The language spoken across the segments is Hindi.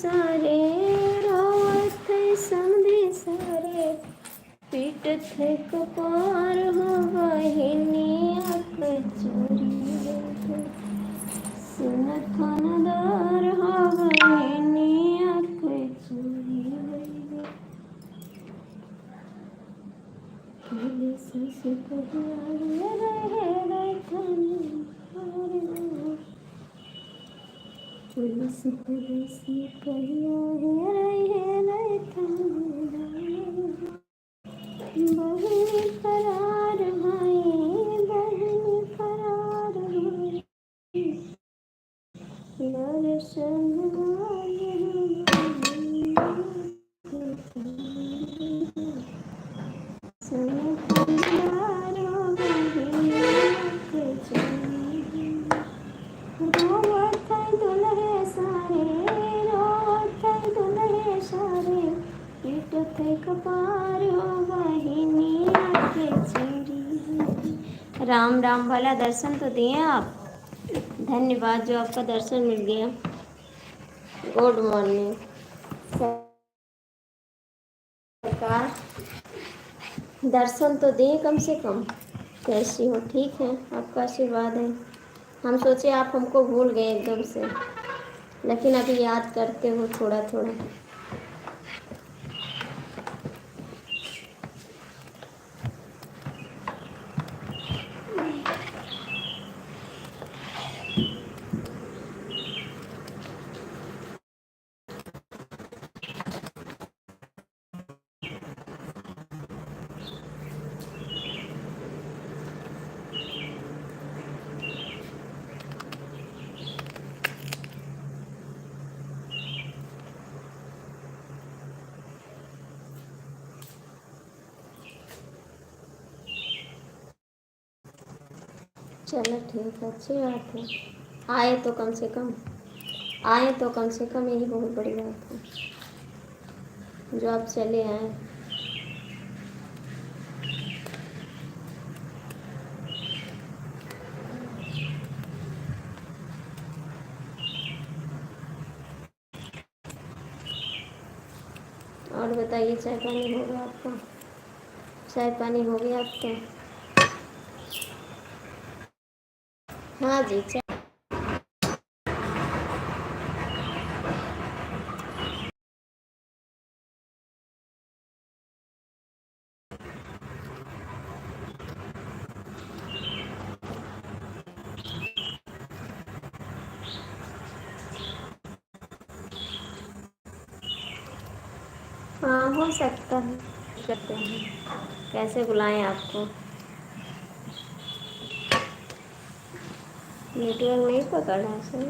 सारे रोवत है समधे सारे पीटत है कपार हो बहिनिया कचोरी सुन थानादार हो बहिनिया कचोरी ससु कहिया रहे पुलिस पुलिस कहिया रहे बहन फरार भाई बहन फरार भाई दर्शन रोवत दुल्हे सारे रोवत दुल्हे सारे पीटत कपार हो बहिनिया के चोरी। राम राम भला दर्शन तो दिए आप। धन्यवाद जो आपका दर्शन मिल गया। गुड मॉर्निंग सरकार, दर्शन तो दिए कम से कम। कैसी हो? ठीक है, आपका आशीर्वाद है। हम सोचे आप हमको भूल गए एकदम से, लेकिन अभी याद करते हो थोड़ा थोड़ा। चलो ठीक है, अच्छी बात है। आए तो कम से कम, आए तो कम से कम, यही बहुत बड़ी बात है जो आप चले आए। और बताइए, चाय पानी हो गया आपका? चाय पानी हो गया आपका? हाँ जी, चाय। हाँ, हो सकता है। करते हैं, कैसे बुलाएं आपको? नेटवर्क नहीं पकड़ रहा है सही।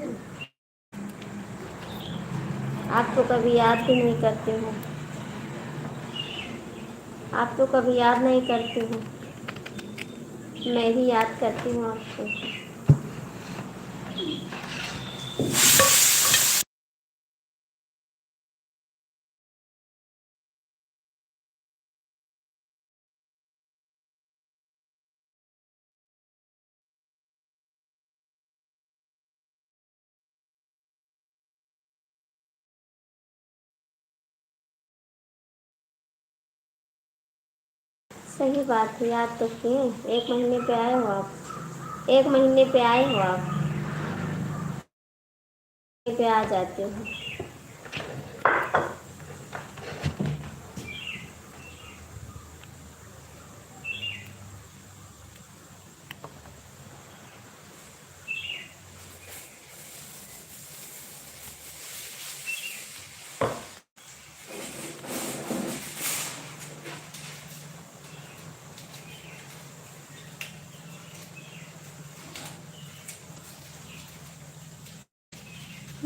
आप तो कभी याद भी नहीं करते हो। आप तो कभी याद नहीं करते हो। मैं ही याद करती हूँ आपको। सही बात है, याद तो किए। 1 महीने पे आए हो आप। 1 महीने पे आए हो आप, पे आ जाते हो।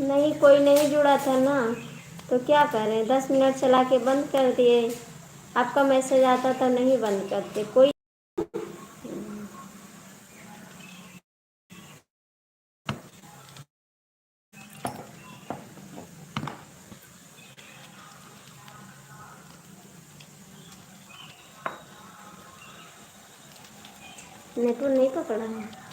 नहीं, कोई नहीं जुड़ा था ना, तो क्या करें? 10 मिनट चला के बंद कर दिए। आपका मैसेज आता था, नहीं बंद करते कोई। नेटवर्क नहीं पकड़ा है।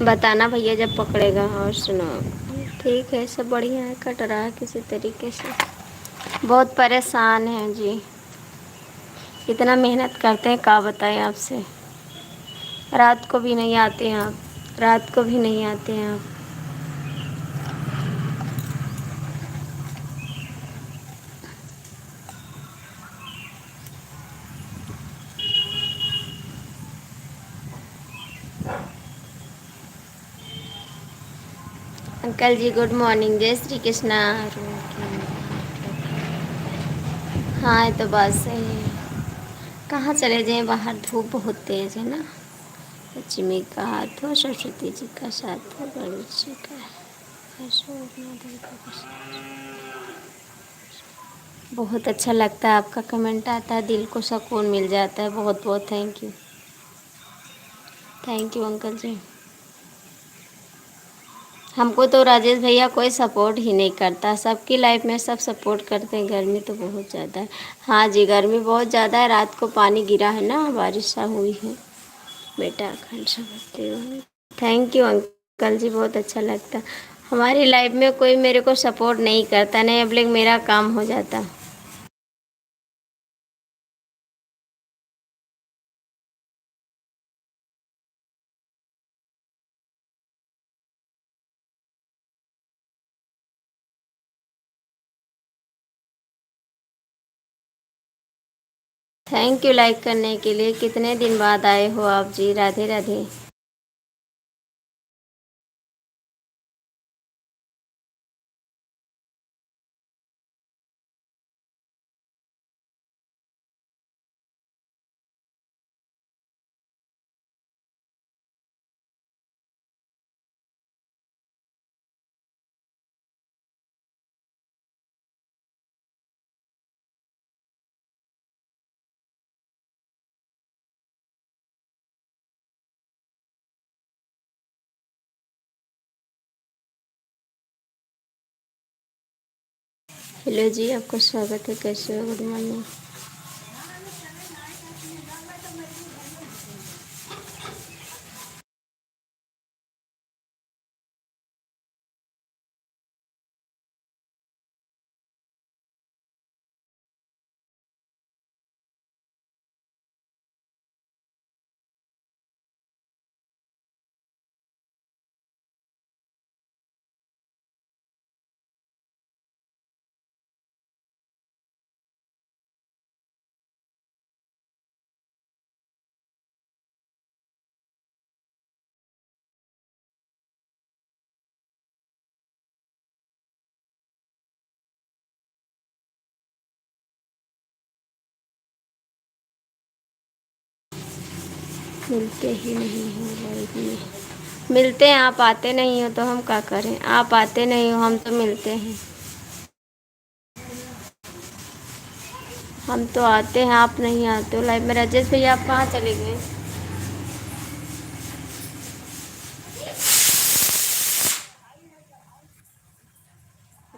बताना भैया जब पकड़ेगा। और सुनो, ठीक है, सब बढ़िया है, कट रहा है किसी तरीके से। बहुत परेशान हैं जी, इतना मेहनत करते हैं, क्या बताएं आपसे। रात को भी नहीं आते हैं आप, रात को भी नहीं आते हैं आप। अंकल जी गुड मॉर्निंग, जय श्री कृष्णा। हाँ ये तो बात सही है। कहाँ चले जाएं, बाहर धूप बहुत तेज है ना। लक्ष्मी का हाथ हो, सरस्वती जी का साथ हो, गणेश जी का बहुत अच्छा लगता है, आपका कमेंट आता है, दिल को सुकून मिल जाता है। बहुत बहुत thank you, thank you uncle ji. हमको तो राजेश भैया कोई सपोर्ट ही नहीं करता, सबकी लाइफ में सब सपोर्ट करते हैं। गर्मी तो बहुत ज़्यादा है। हाँ जी, गर्मी बहुत ज़्यादा है, रात को पानी गिरा है ना, बारिश सा हुई है। बेटा अखंड समझते हो, थैंक यू अंकल जी, बहुत अच्छा लगता। हमारी लाइफ में कोई मेरे को सपोर्ट नहीं करता, नहीं अब लेकिन मेरा काम हो जाता। थैंक यू लाइक करने के लिए। कितने दिन बाद आए हो आप जी, राधे राधे। हेलो जी, आपका स्वागत है, कैसे हो, गुड मॉर्निंग। मिलते ही नहीं हो लाइफ में। मिलते हैं, आप आते नहीं हो तो हम क्या करें, आप आते नहीं हो, हम तो मिलते हैं। हम तो आते हैं, आप नहीं आते हो लाइफ में। राजेश भैया आप कहाँ चले गए।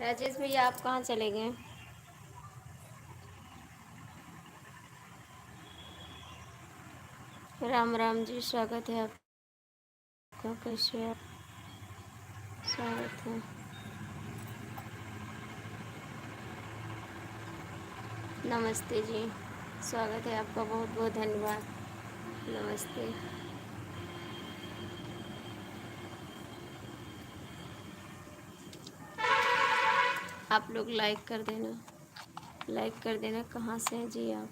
राजेश भैया आप कहाँ चले गए। राम राम जी, स्वागत है आपका, कैसे आप, स्वागत है। नमस्ते जी, स्वागत है आपका, बहुत बहुत धन्यवाद। नमस्ते। आप लोग लाइक कर देना, लाइक कर देना। कहाँ से हैं जी आप।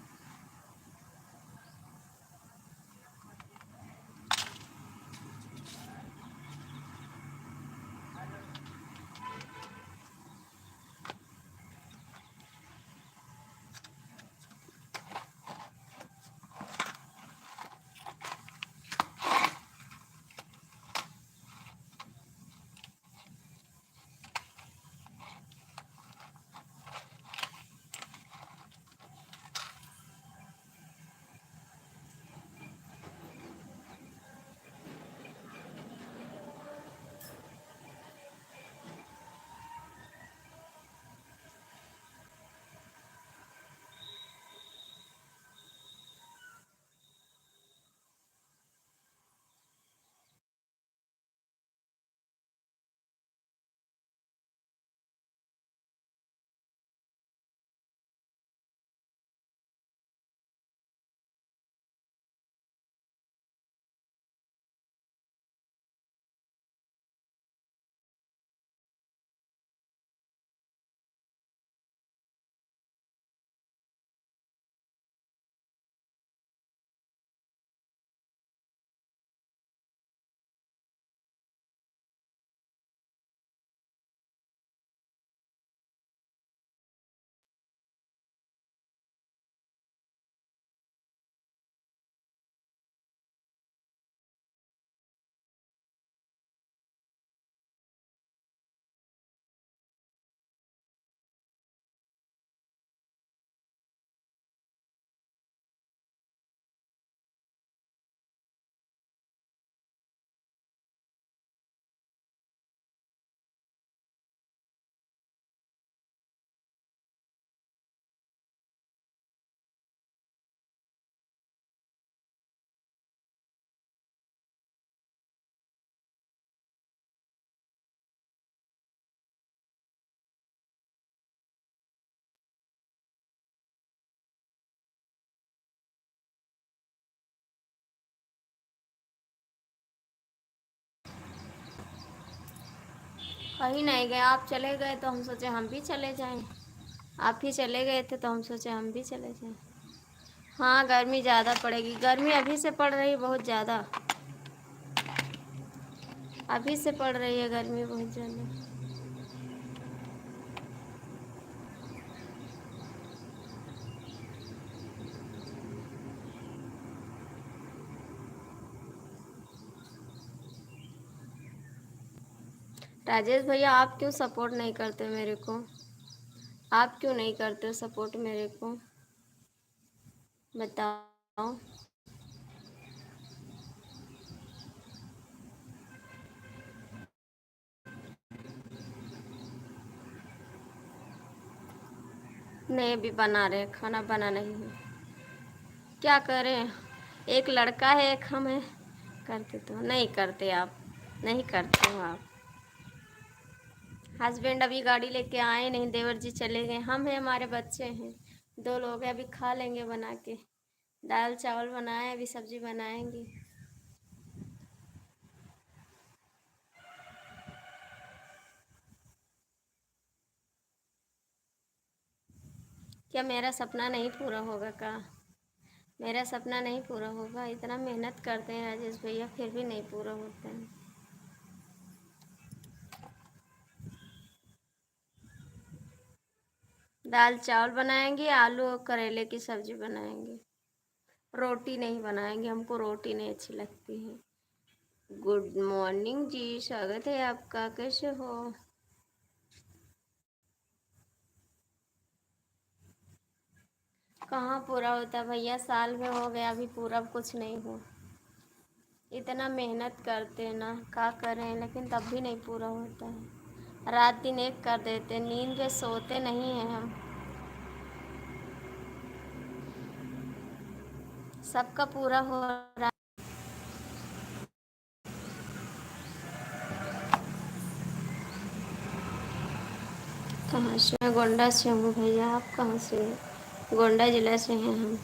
कहीं नहीं गए, आप चले गए तो हम सोचे हम भी चले जाएं। आप ही चले गए थे तो हम सोचे हम भी चले जाएं। हाँ गर्मी ज़्यादा पड़ेगी, गर्मी अभी से पड़ रही है बहुत ज़्यादा, अभी से पड़ रही है गर्मी बहुत ज़्यादा। राजेश भैया आप क्यों सपोर्ट नहीं करते मेरे को? आप क्यों नहीं करते सपोर्ट मेरे को, बताओ। नहीं अभी बना रहे, खाना बना नहीं है। क्या करें, एक लड़का है एक हम है, करते तो नहीं करते आप, नहीं करते हो आप। हस्बैंड अभी गाड़ी लेके आए नहीं, देवर जी चले गए, हम हैं हमारे बच्चे हैं, दो लोग हैं, अभी खा लेंगे बना के। दाल चावल बनाए, अभी सब्जी बनाएंगे। क्या मेरा सपना नहीं पूरा होगा का? मेरा सपना नहीं पूरा होगा? इतना मेहनत करते हैं राजेश भैया फिर भी नहीं पूरा होता है। दाल चावल बनाएंगे, आलू और करेले की सब्जी बनाएंगे, रोटी नहीं बनाएंगे, हमको रोटी नहीं अच्छी लगती है। गुड मॉर्निंग जी, स्वागत है आपका, कैसे हो? कहाँ पूरा होता भैया, साल में हो गया, अभी पूरा कुछ नहीं हो। इतना मेहनत करते हैं ना, क्या करें, लेकिन तब भी नहीं पूरा होता है। रात दिन एक कर देते, नींद पे सोते नहीं हैं हम। सबका पूरा हो रहा। कहाँ से? मैं गोंडा से हूँ भैया, आप कहाँ से हैं? गोंडा जिला से हैं हम।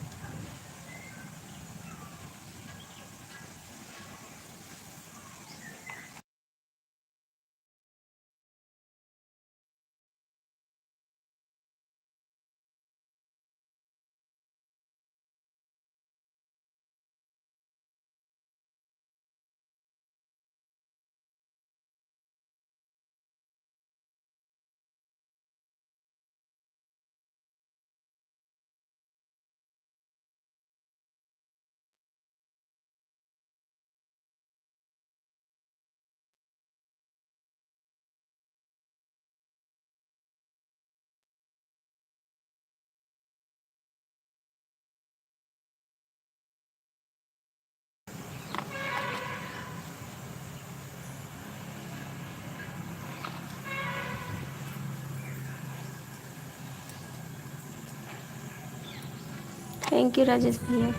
थैंक यू राजेश भैया।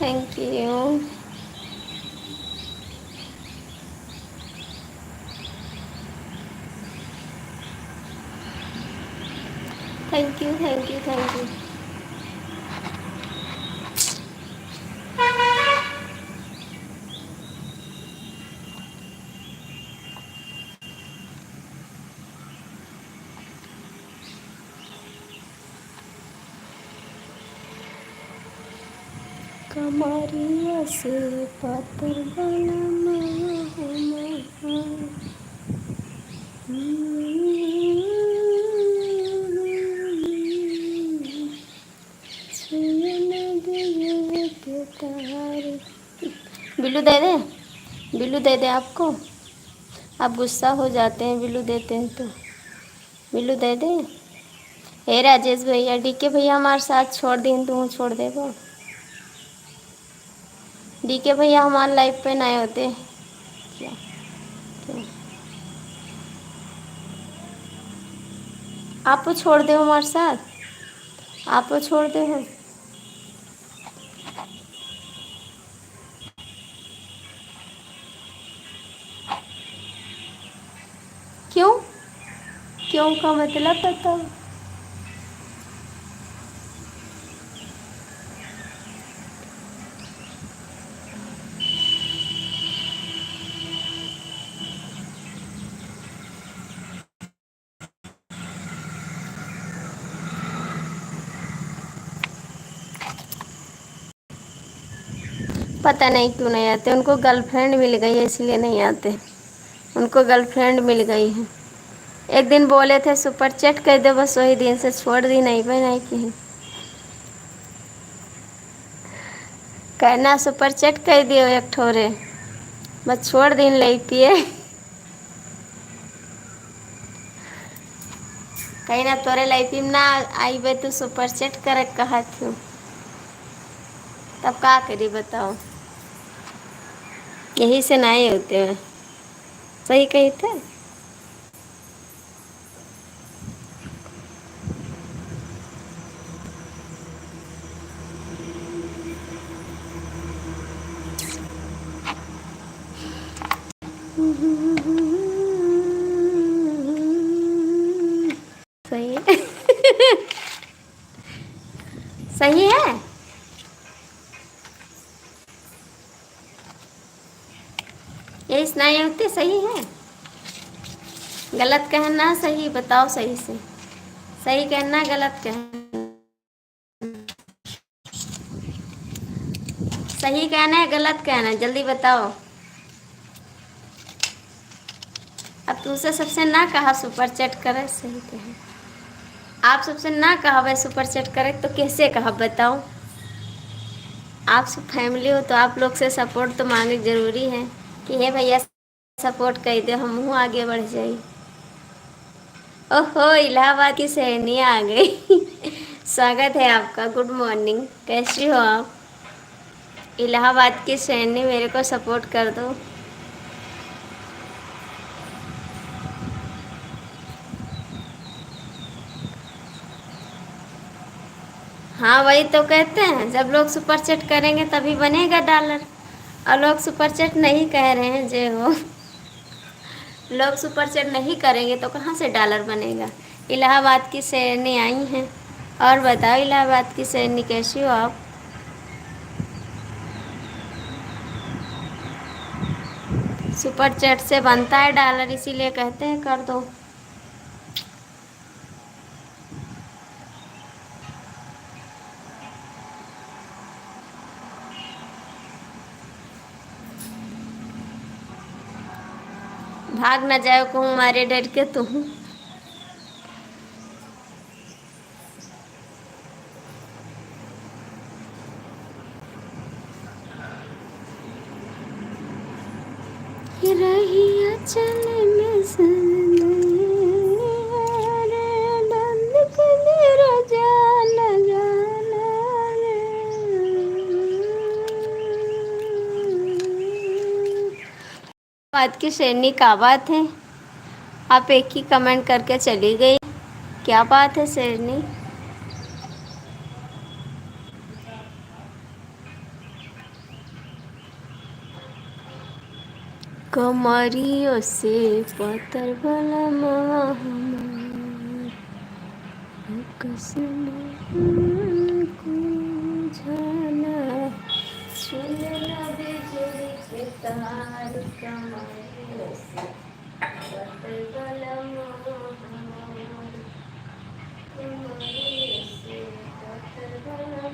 Thank you. Thank you thank you thank you. कमरिया से पातर बनना बिल्लू दे दे, बिल्लू दे दे आपको, आप गुस्सा हो जाते हैं बिल्लू देते हैं तो। बिल्लू दे दे। हे राजेश भैया, डीके भैया हमारे साथ छोड़ दिन तू छोड़ देगा। डीके भैया हमारे लाइफ पे नए होते क्या? क्या आप छोड़ दे हमारे साथ, आप छोड़ दे हम। क्यों? क्यों का मतलब बताओ। पता नहीं क्यों नहीं आते, उनको गर्लफ्रेंड मिल गई है इसलिए नहीं आते। उनको गर्लफ्रेंड मिल गई है। एक दिन बोले थे सुपर चैट कर दो, बस वही दिन से छोड़ दी, नहीं भाई नहीं की। कहना सुपर चैट कर दियो एक ठोरे, बस छोड़ दिन ले पिए। कहीं ना तोरे लाइफ में ना आई बे तू सुपर चैट करे कहा थी, तब का करी बताओ। यही से नहीं होते हैं, सही कही थे। सही है। सही है। यही से नहीं होते, सही है। गलत कहना सही बताओ, सही से सही कहना गलत कहना। सही कहना है गलत कहना है, जल्दी बताओ। अब तुमसे सबसे ना कहा सुपर चैट करे, सही कहे। आप सबसे ना कहा भाई सुपर चैट करे तो कैसे कहा बताओ। आप सब फैमिली हो तो आप लोग से सपोर्ट तो मांगे जरूरी है कि हे भैया सपोर्ट कर दो, हम आगे बढ़ जाए। ओहो, इलाहाबाद की सहेली आ गई। स्वागत है आपका, गुड मॉर्निंग, कैसी हो आप। इलाहाबाद की सहेली, मेरे को सपोर्ट कर दो। हाँ वही तो कहते हैं, जब लोग सुपर चैट करेंगे तभी बनेगा डॉलर। और लोग सुपर चैट नहीं कह रहे हैं जे हो। लोग सुपर चैट नहीं करेंगे तो कहाँ से डॉलर बनेगा। इलाहाबाद की शेरनी आई हैं। और बताओ इलाहाबाद की शेरनी कैसी हो आप। सुपर चैट से बनता है डॉलर, इसीलिए कहते हैं कर दो। भाग ना जाओ को हमारे डर के तुम। रहिया चले में बात की शेरनी का बात है। आप एक ही कमेंट करके चली गई, क्या बात है शेरनी। कमरियों से पत्थर भला कसम को जाना सुनना बिजली के तार कमरियों से पत्थर भला कमरियों से पत्थर भला।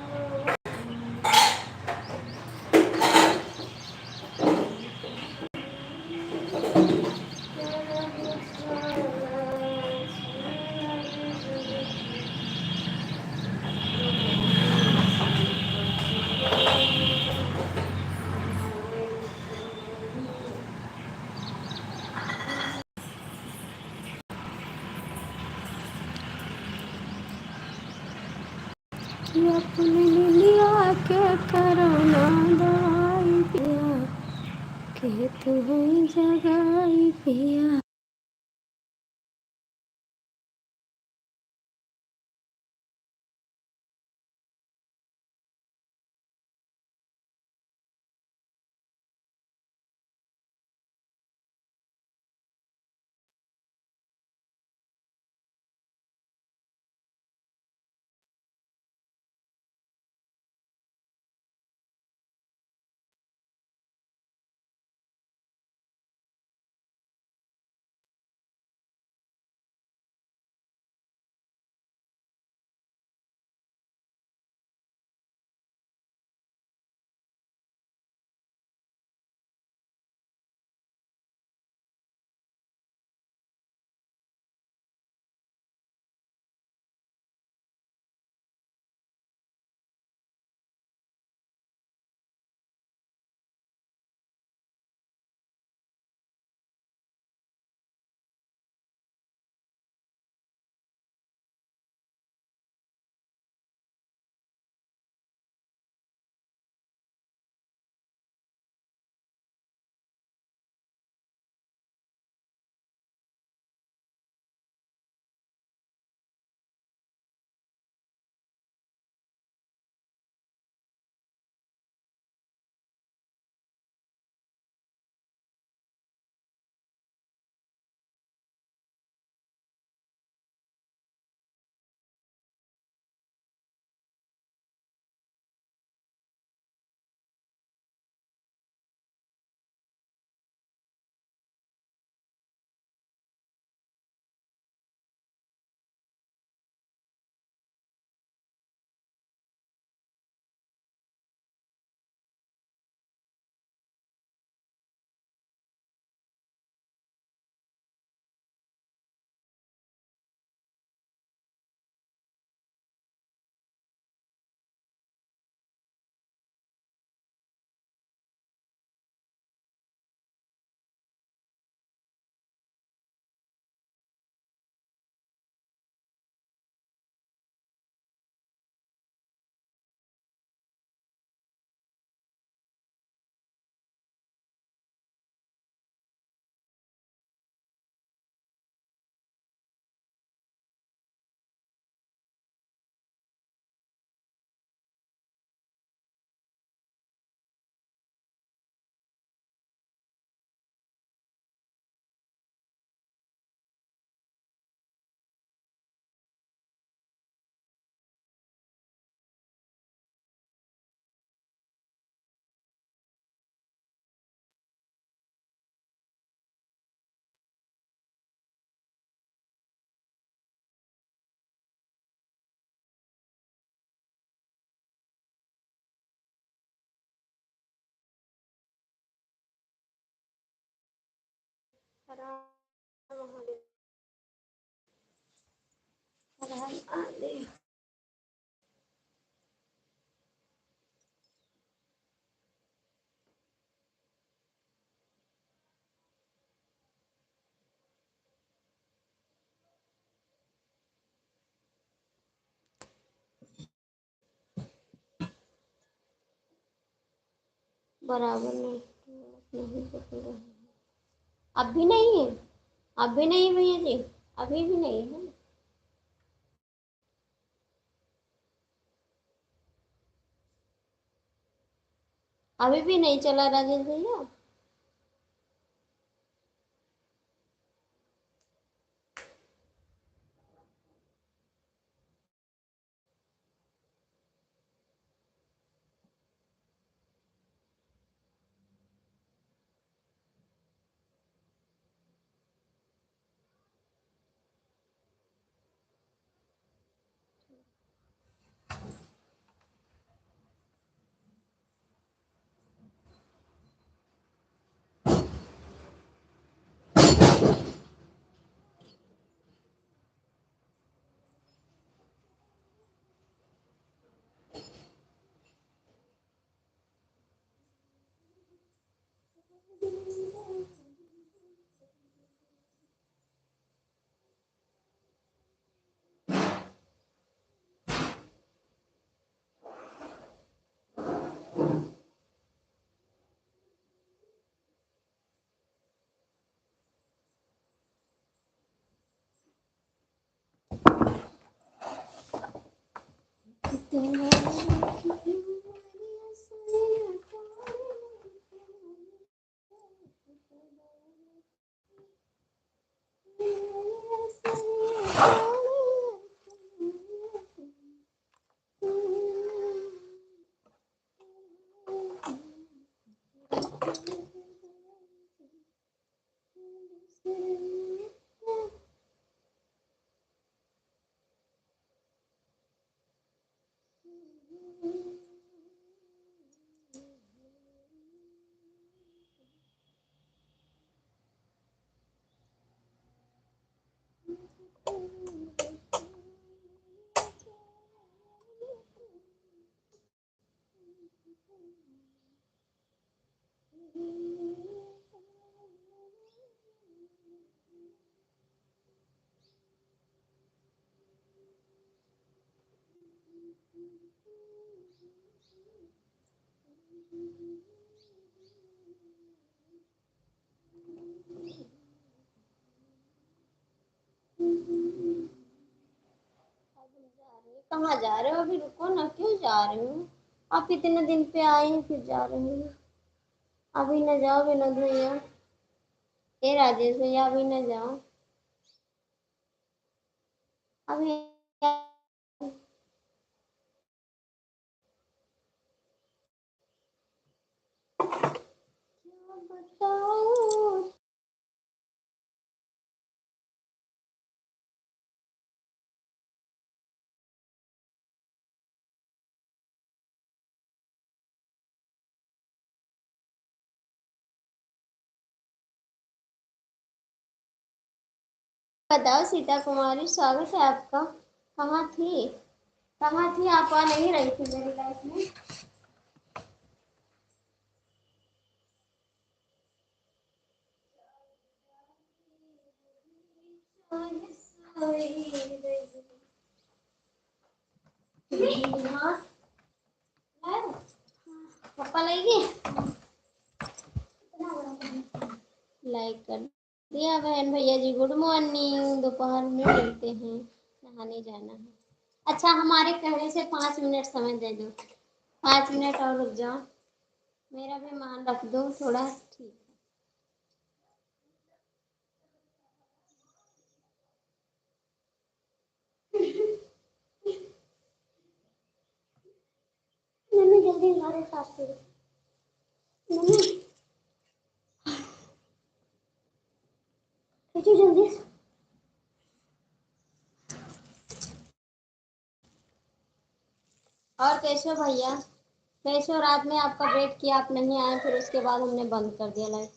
कि अपने लिया के करना दवाई पिया के तू जगाई पिया। हर हर महादेव। हर हर महादेव। बराबर नहीं पकड़ रहे। अब भी नहीं है। अब भी नहीं भैया जी। अभी भी नहीं है। अभी भी नहीं चला राजेश भैया। कहाँ जा रहे हो? अभी रुको ना, क्यों जा रहे हो? आप इतने दिन पे आए हैं फिर जा रहे हो? अभी न जाओ विनोद भैया। ए राजेश भैया, अभी न जाओ। अभी क्या बताऊं? बताओ सीता कुमारी, स्वागत है आपका। कहाँ थी? कहाँ थी आप? आ नहीं रही थी मेरी लाइफ में। हाँ, पापा लाएंगे। लाइक कर दिया बहन भैया जी। Good morning. दोपहर में मिलते हैं। नहाने जाना है। अच्छा, हमारे कहने से 5 मिनट समय दे दो। 5 मिनट और रुक जाओ। मेरा भी मान रख दो थोड़ा। ठीक है। मम्मी जल्दी हमारे साथ करो। मम्मी सोचो जल्दी। और कैसे हो भैया? कैसे हो? रात में आपका वेट किया, आप नहीं आए, फिर उसके बाद हमने बंद कर दिया लाइट।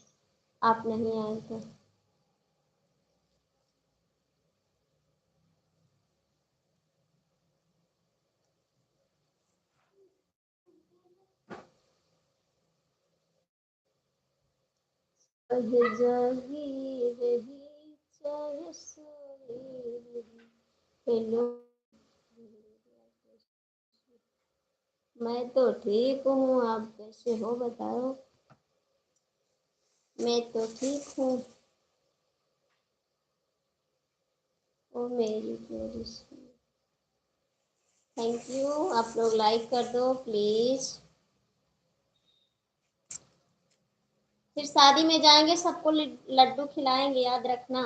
आप नहीं आए थे। रह जागी रही चाहे सोई रही। हेलो। मैं तो ठीक हूँ, आप कैसे हो बताओ। मैं तो ठीक हूँ। ओ मेरी प्यारी सी। थैंक यू, आप लोग लाइक कर दो प्लीज। फिर शादी में जाएंगे सबको लड्डू खिलाएंगे, याद रखना।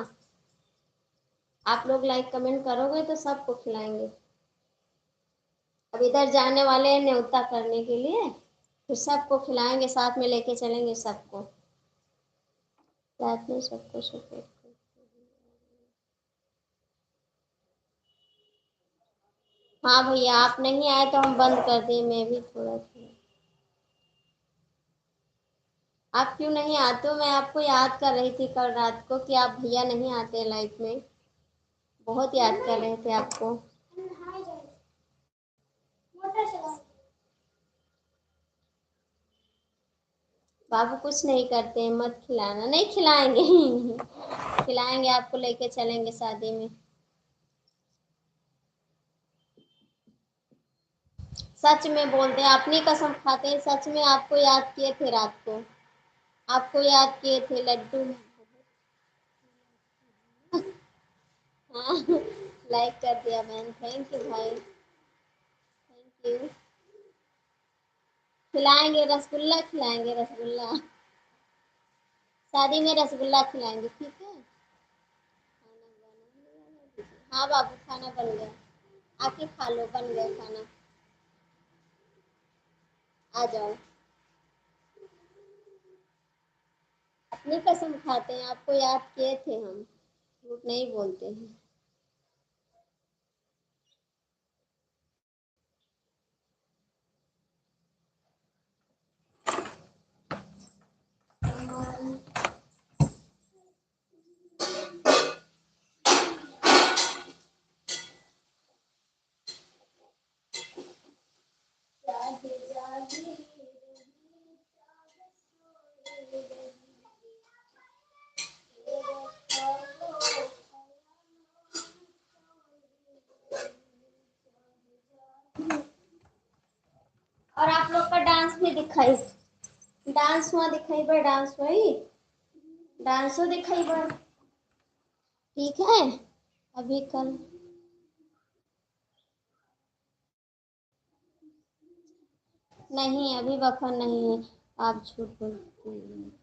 आप लोग लाइक कमेंट करोगे तो सबको खिलाएंगे। अब इधर जाने वाले हैं न्योता करने के लिए, फिर सबको खिलाएंगे, साथ में लेके चलेंगे सबको, साथ में सबको सपोर्ट। हाँ भैया, आप नहीं आए तो हम बंद कर दिए, मैं भी थोड़ा थोड़ा। आप क्यों नहीं आते हो? मैं आपको याद कर रही थी कल रात को कि आप भैया नहीं आते लाइफ में। बहुत याद कर रहे थे आपको। बाबू कुछ नहीं करते हैं, मत खिलाना। नहीं खिलाएंगे। खिलाएंगे, आपको लेके चलेंगे शादी में। सच में बोलते हैं, अपनी कसम खाते हैं, सच में आपको याद किए थे रात को। आपको याद किए थे लड्डू। हाँ। लाइक कर दिया मैंने, थैंक यू भाई, थैंक यू। खिलाएंगे रसगुल्ला, खिलाएंगे रसगुल्ला। शादी में रसगुल्ला खिलाएंगे, ठीक है। खाना बना लिया? हाँ बाबू, खाना बन गया। आके खा लो, बन गया खाना। आ जाओ। अपनी कसम खाते हैं, आपको याद किए थे हम, झूठ नहीं बोलते हैं। और आप लोग का डांस भी दिखाई, डांस हुआ दिखाई पर, डांस हुई, डांसो दिखाई पर, ठीक है। अभी कल। नहीं, अभी वफा नहीं है। आप झूठ बोलते हैं।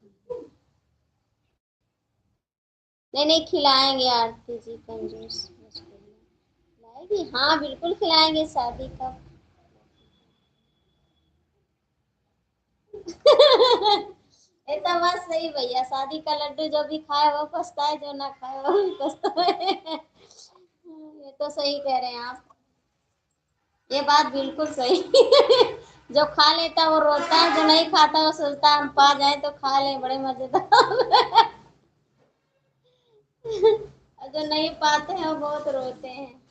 नहीं नहीं, खिलाएंगे आरती जी, कंजूस रसगुल्ला लाएगी, हाँ बिल्कुल खिलाएंगे, शादी का। ये तो बात सही भैया, शादी का लड्डू जो भी खाए वो पछताए, जो ना खाए वो भी पछताए। ये तो सही कह रहे हैं आप, ये बात बिल्कुल सही। जो खा लेता है वो रोता है, जो नहीं खाता वो सोचता है हम पा जाए तो खा ले, बड़े मजेदार। और जो नहीं पाते हैं वो बहुत रोते हैं।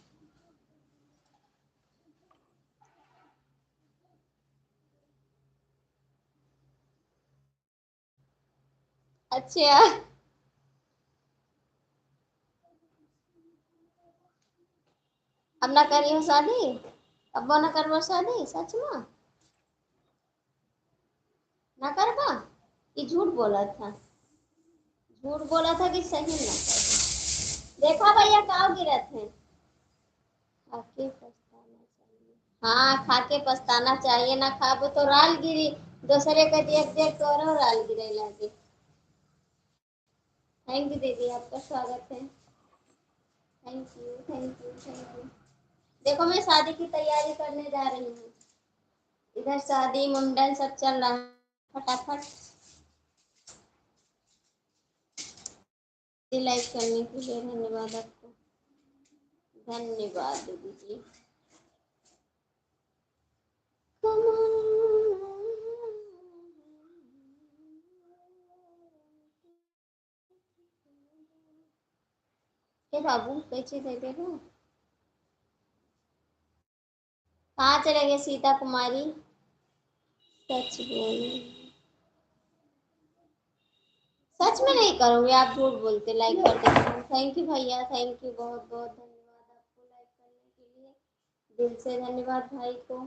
अच्छा। अब ना करियो शादी, अब वो ना करबो शादी, सच में ना करबा। ये झूठ बोला था, झूठ बोला था कि सही ना कर। देखा भैया कहाँ गिरे थे। खाके पछताना चाहिए। हाँ, खाके पछताना चाहिए, ना खाबो तो राल गिरी। दूसरे का देख देख करो राल गिरे लगे। थैंक यू दीदी, आपका स्वागत है। Thank you, thank you, thank you. देखो मैं शादी की तैयारी करने जा रही हूँ। इधर शादी मुंडन सब चल रहा है, फटाफट। लाइक करने के लिए धन्यवाद आपको, धन्यवाद दीदी जी। हे बाबू, कैसे दे दे रहे हो? कहाँ चले गए सीता कुमारी? सच बोलो, सच में नहीं करोगे आप, झूठ बोलते, लाइक कर देते। थैंक यू भैया, थैंक यू, बहुत बहुत धन्यवाद आपको लाइक करने के लिए, दिल से धन्यवाद भाई को।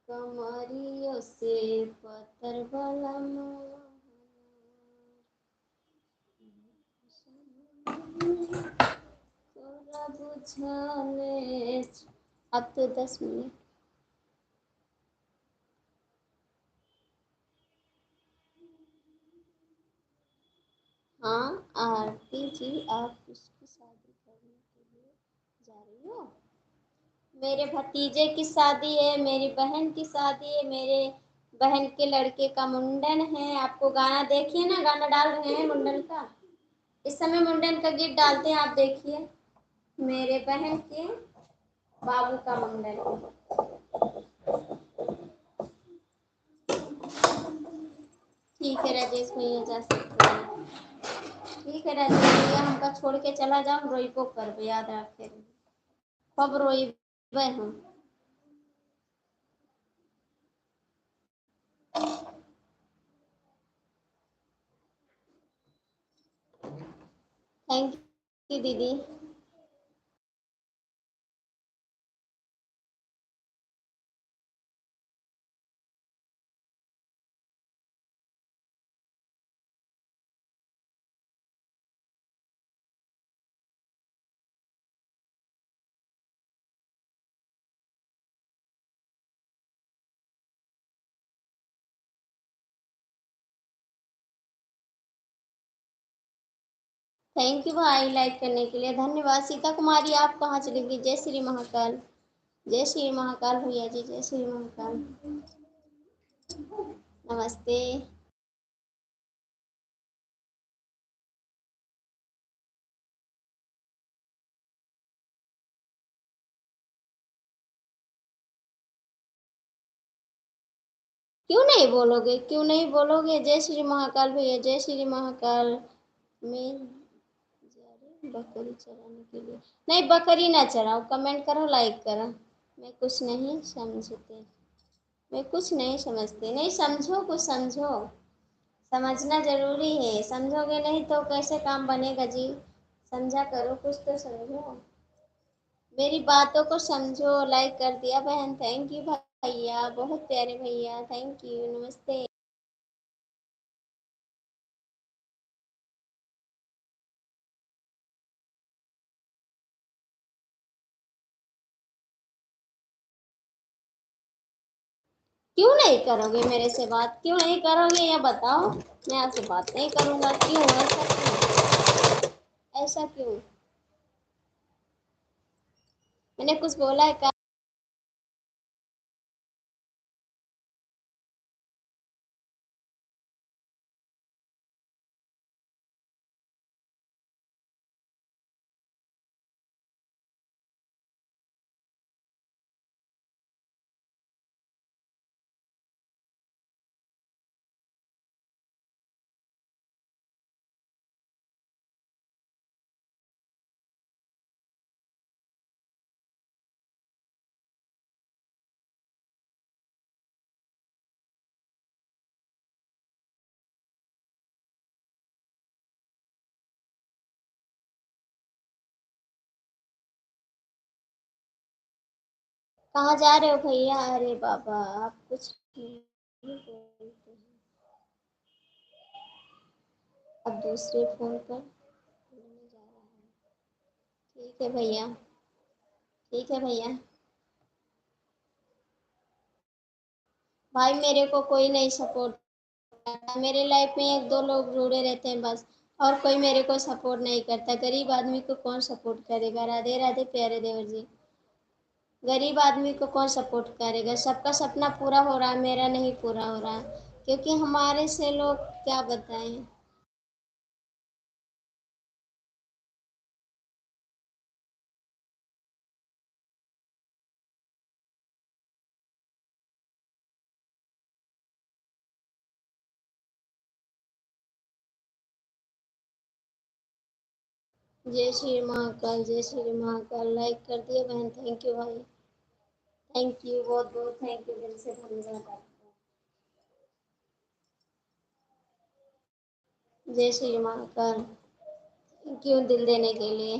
कमरियों से पत्थर बलम तोरा बुझले। अब तो 10 मिनट। हाँ आरती जी, आप किसकी शादी करने के लिए जा रही हो? मेरे भतीजे की शादी है, मेरी बहन की शादी है, मेरे बहन के लड़के का मुंडन है। आपको गाना देखिए ना, गाना डाल रहे हैं मुंडन का। इस समय मुंडन का गीत डालते हैं, आप देखिए। मेरे बहन के बाबू का मुंडन है। ठीक है राजेश भैया, जा सकते हैं। ठीक है राजेश भैया, हमका छोड़ के चला जाओ, रोइबो कर, याद रखे। कब रोइबे हम। थैंक यू दीदी। थैंक यू भाई लाइक करने के लिए, धन्यवाद। सीता कुमारी आप कहाँ चली गई? जय श्री महाकाल, जय श्री महाकाल भैया जी, जय श्री महाकाल। नमस्ते। क्यों नहीं बोलोगे, क्यों नहीं बोलोगे? जय श्री महाकाल भैया, जय श्री महाकाल। मैं जा रही बकरी चराने के लिए। नहीं, बकरी ना चराओ, कमेंट करो, लाइक करो। मैं कुछ नहीं समझते, मैं कुछ नहीं समझते। नहीं समझो, कुछ समझो। समझना जरूरी है, समझोगे नहीं तो कैसे काम बनेगा जी। समझा करो, कुछ तो समझो। मेरी बातों को समझो। लाइक कर दिया बहन, थैंक यू भैया, बहुत प्यारे भैया, थैंक यू, नमस्ते। क्यों नहीं करोगे मेरे से बात? क्यों नहीं करोगे ये बताओ। मैं आपसे बात नहीं करूंगा, क्यों? ऐसा क्यों? ऐसा क्यों? मैंने कुछ बोला है क्या? कहाँ जा रहे हो भैया? अरे बाबा, आप कुछ नहीं बोलते हैं। अब दूसरे फोन पर बोलने जा रहा है। ठीक है भैया, ठीक है भैया। भाई मेरे को कोई नहीं सपोर्ट करता, मेरे लाइफ में एक दो लोग जुड़े रहते हैं बस। और कोई मेरे को सपोर्ट नहीं करता। गरीब आदमी को कौन सपोर्ट करेगा? राधे राधे प्यारे देवर जी। गरीब आदमी को कौन सपोर्ट करेगा? सबका सपना पूरा हो रहा है, मेरा नहीं पूरा हो रहा है, क्योंकि हमारे से लोग क्या बताएं। जय श्री महाकाल, जय श्री महाकाल, लाइक कर दिए बहन, थैंक यू भाई। थैंक यू, बहुत बहुत थैंक यू, दिल से धन्यवाद आपका। जय श्री महाकाल। क्यों दिल देने के लिए?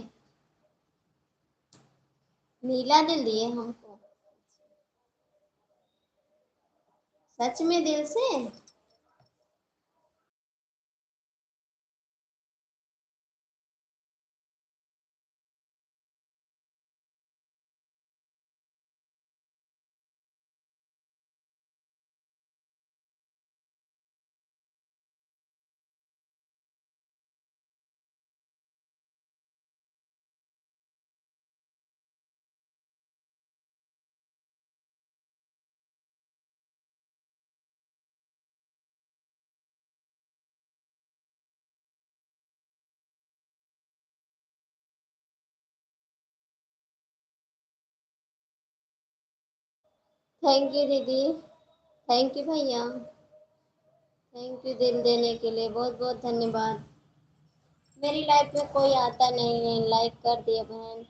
नीला दिल दिए हमको? सच में दिल से? थैंक यू दीदी। थैंक यू भैया। थैंक यू दिल देने के लिए, बहुत बहुत धन्यवाद। मेरी लाइफ में कोई आता नहीं है, लाइक कर दिया बहन।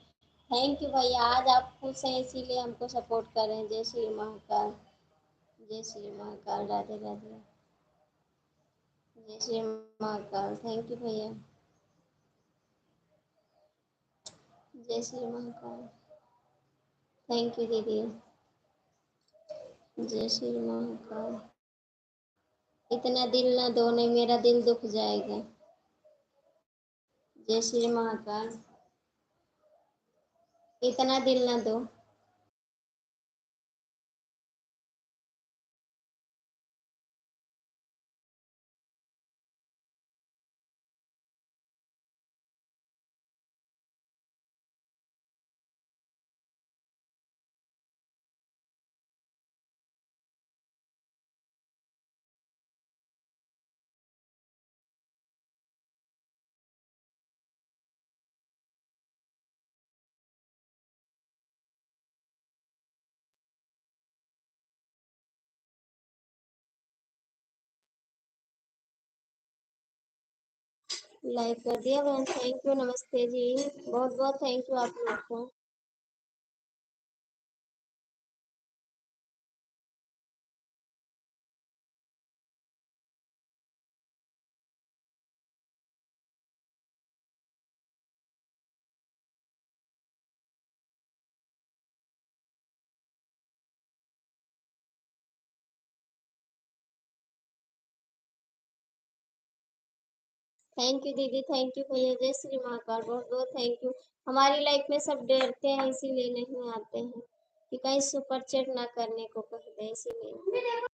थैंक यू भैया, आज आप खुश हैं इसीलिए हमको सपोर्ट कर रहे हैं। जय श्री महाकाल। जय श्री महाकाल, राधे राधे। जय श्री महाकाल, थैंक यू भैया। जय श्री महाकाल। थैंक यू दीदी। जय श्री महाकाल। इतना दिल ना दो, नहीं मेरा दिल दुख जाएगा। जय श्री महाकाल। इतना दिल ना दो। लाइक कर दिया बहन, थैंक यू, नमस्ते जी। बहुत बहुत थैंक यू आप लोग को। थैंक यू दीदी, थैंक यू भैया। जय श्री महाकाल, बहुत बहुत थैंक यू। हमारी लाइफ में सब डरते हैं इसीलिए नहीं आते हैं कि कहीं सुपर चैट ना करने को कह दे, इसीलिए।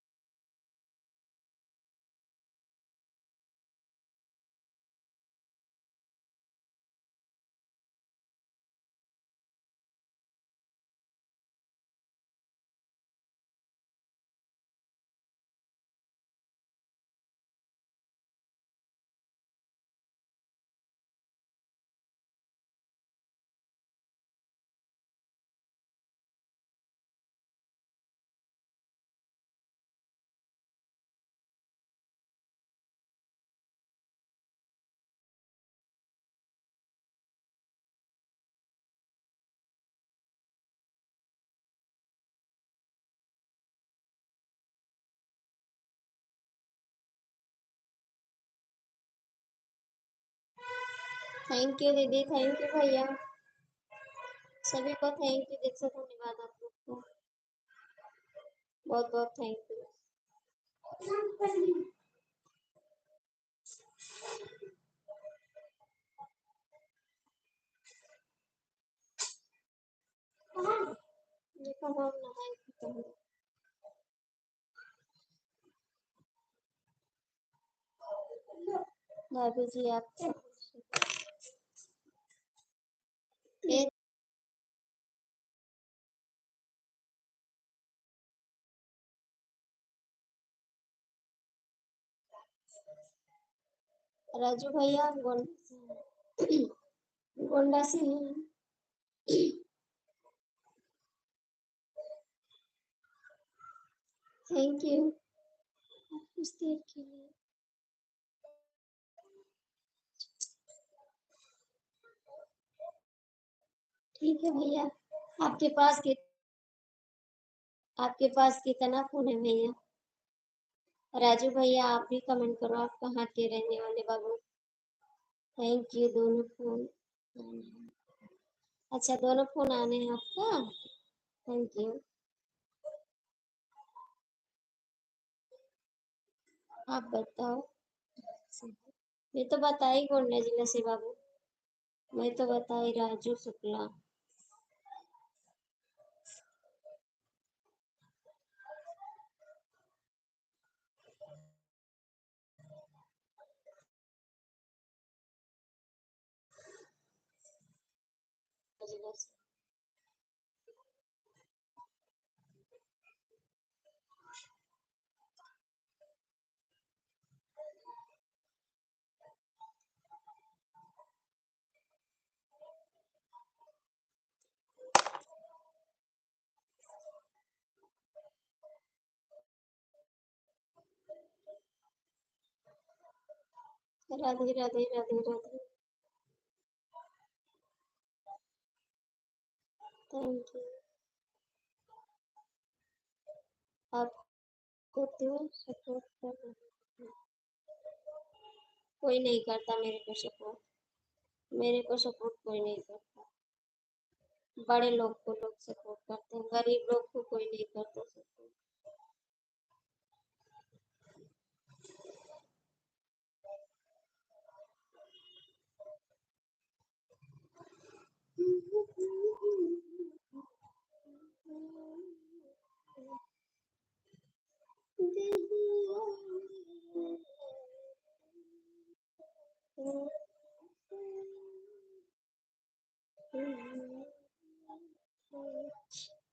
थैंक यू दीदी, थैंक यू भैया। सभी को थैंक यू, दिल से धन्यवाद आप लोग को। बहुत बहुत थैंक यू। ये कब हम नहाए खत्म हो? भाभी जी आप ए, राजू भैया गोंडा से हैं। थैंक यू कुछ देर के लिए। ठीक है भैया। आपके पास कि आपके पास कितना खून है भैया? राजू भैया आप भी कमेंट करो, आप कहाँ के रहने वाले बाबू। थैंक यू, दोनों फोन। अच्छा, दोनों फोन आने हैं आपका। Thank you. आप बताओ। मैं तो बताई गोंडा जिला से बाबू। मैं तो बताई राजू शुक्ला। जिला से। राधे राधे राधे राधे। Thank you. आपको क्यों सपोर्ट कर रहे हैं? कोई नहीं करता मेरे को सपोर्ट। मेरे को सपोर्ट कोई नहीं करता। बड़े लोग को लोग सपोर्ट करते हैं, गरीब लोग को कोई नहीं करता सपोर्ट।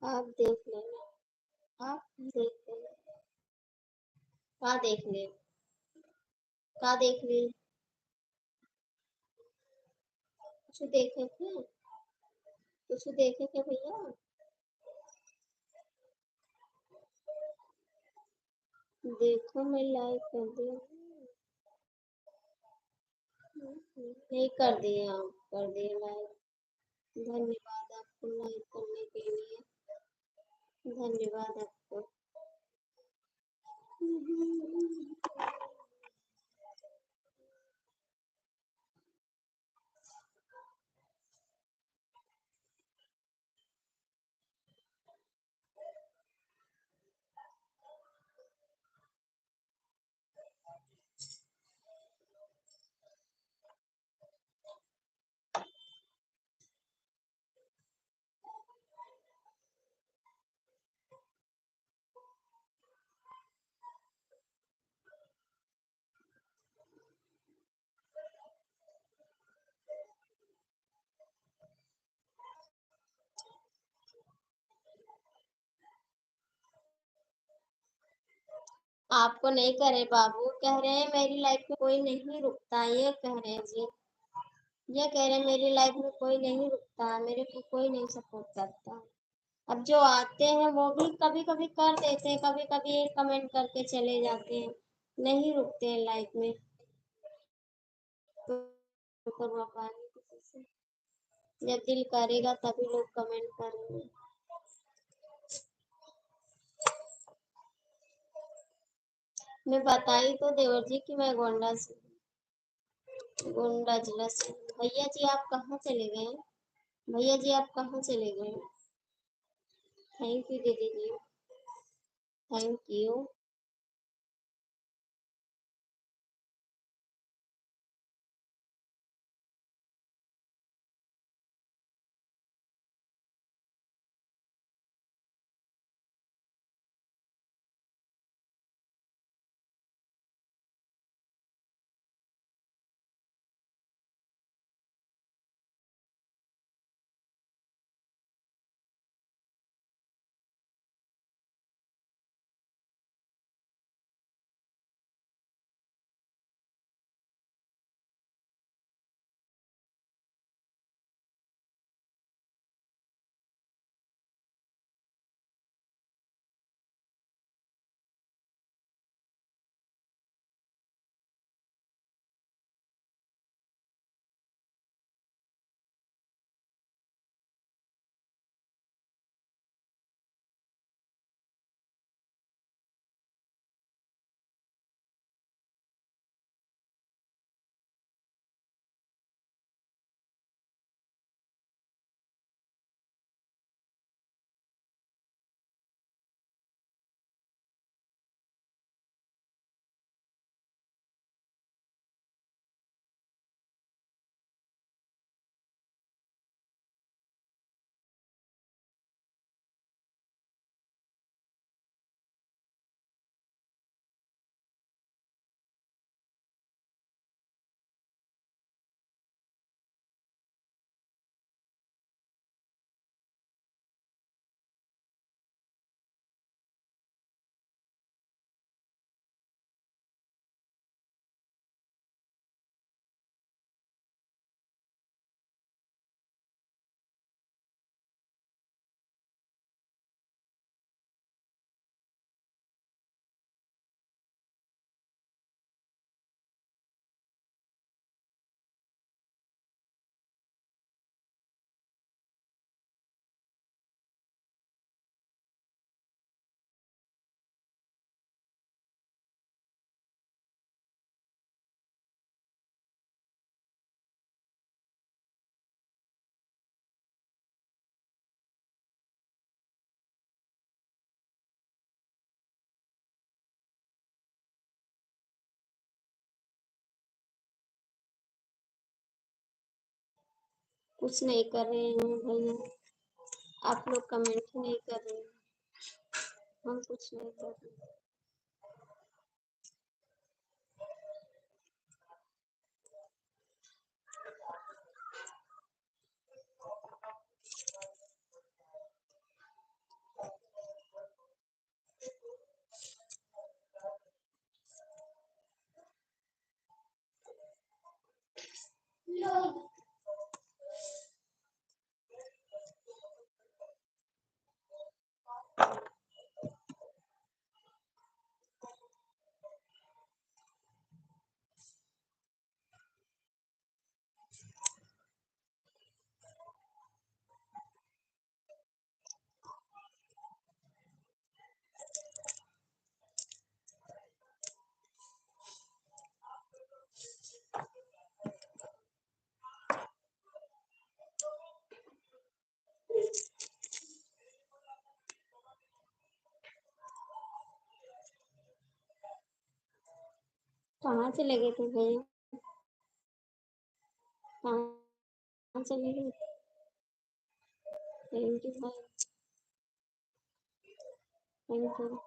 आप देख लेना। आप देख लेना। का देख ले। का देख ले। कुछ देखे थे। कुछ देखे थे भैया। देखो मैं लाइक कर दिया। नहीं कर दिए, आप कर दिए लाइक। धन्यवाद आपको लाइक करने के लिए। धन्यवाद आपको। आपको नहीं करे बाबू, कह रहे हैं मेरी लाइफ में कोई नहीं रुकता, ये कह रहे हैं जी। ये कह रहे हैं मेरी लाइफ में कोई नहीं रुकता, मेरे को कोई नहीं सपोर्ट करता। अब जो आते हैं वो भी कभी कभी कर देते हैं, कभी कभी कमेंट करके चले जाते हैं। नहीं रुकते हैं लाइफ में। तो करवा पाएंगे किसी से। जब दिल करेगा तभी लोग कमेंट करेंगे। मैं बताई तो देवर जी कि मैं गोंडा से। गोंडा जिला से। भैया जी आप कहाँ चले गए। भैया जी आप कहाँ चले गए। थैंक यू दीदी जी। Thank you. कुछ नहीं कर रहे हैं भैया। आप लोग कमेंट ही नहीं कर रहे हैं। हम कुछ नहीं कर रहे। कहाँ से लगे थे भैया? कहाँ से लगे? थैंक यू भाई। Thank you.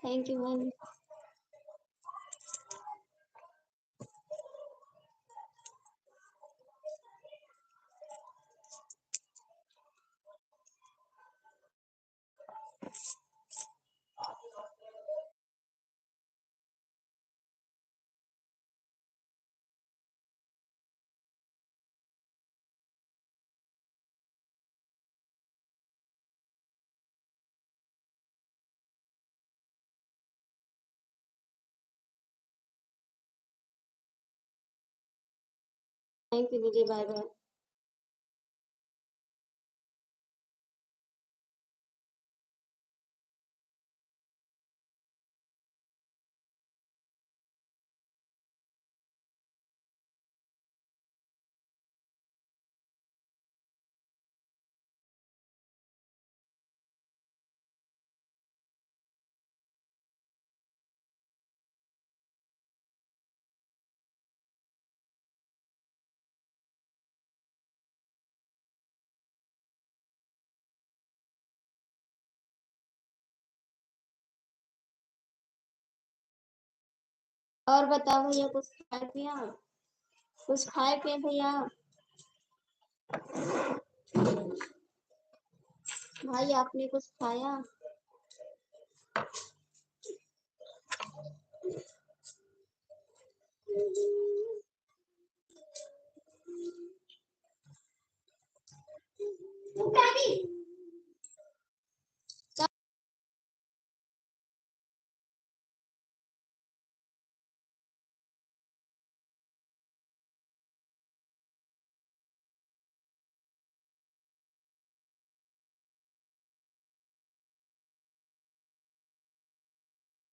थैंक यू भाई। थैंक यू दीदी। Bye bye. और बताओ भैया, कुछ खाए पिया? कुछ खाए पिए भैया? भाई आपने कुछ खाया?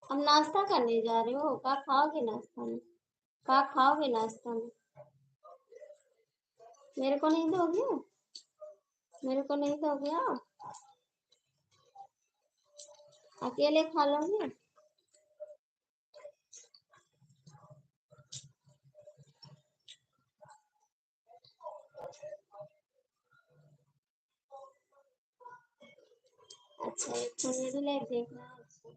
हम नाश्ता करने जा रहे हो? क्या खाओगे नाश्ता में? क्या खाओगे नाश्ता में? मेरे को नहीं दोगे? मेरे को नहीं दोगे आप? अकेले खा लोगे? अच्छा, एक तो मेरी लाइफ देखना है। अच्छा।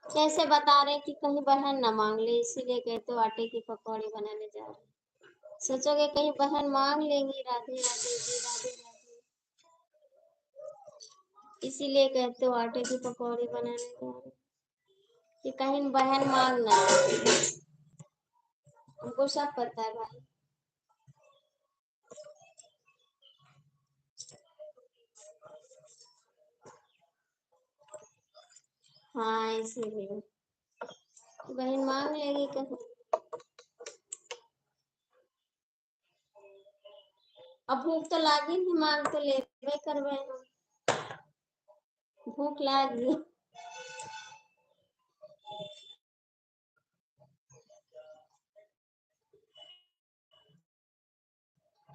कैसे बता रहे कि कहीं बहन ना मांग ले, इसीलिए कहते हो आटे की पकौड़ी बनाने जा रहे हैं। सोचोगे कहीं बहन मांग लेंगी राधे राधे जी राधे राधे, इसीलिए कहते हो आटे की पकौड़ी बनाने का, कि कहीं बहन मांग ना ले। हमको सब पता है भाई। हाँ इसीलिए बहन मांग लेगी कहीं। अब भूख तो लागी नहीं, मांग तो लेबे करबे हम। भूख लागी।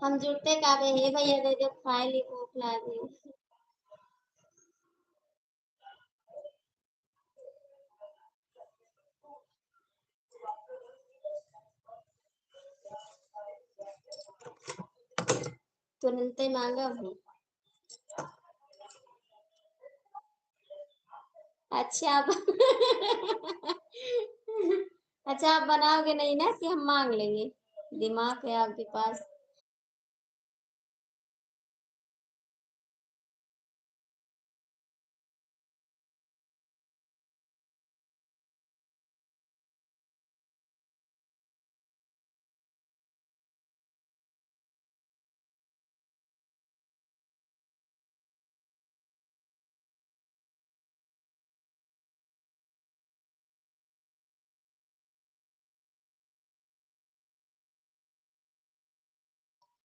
हम जुड़ते काबे हे भैया दे दो खाए ली भूख लागी। तुरंते मांगा हूँ। अच्छा आप अच्छा आप बनाओगे नहीं ना कि हम मांग लेंगे, दिमाग है आपके पास।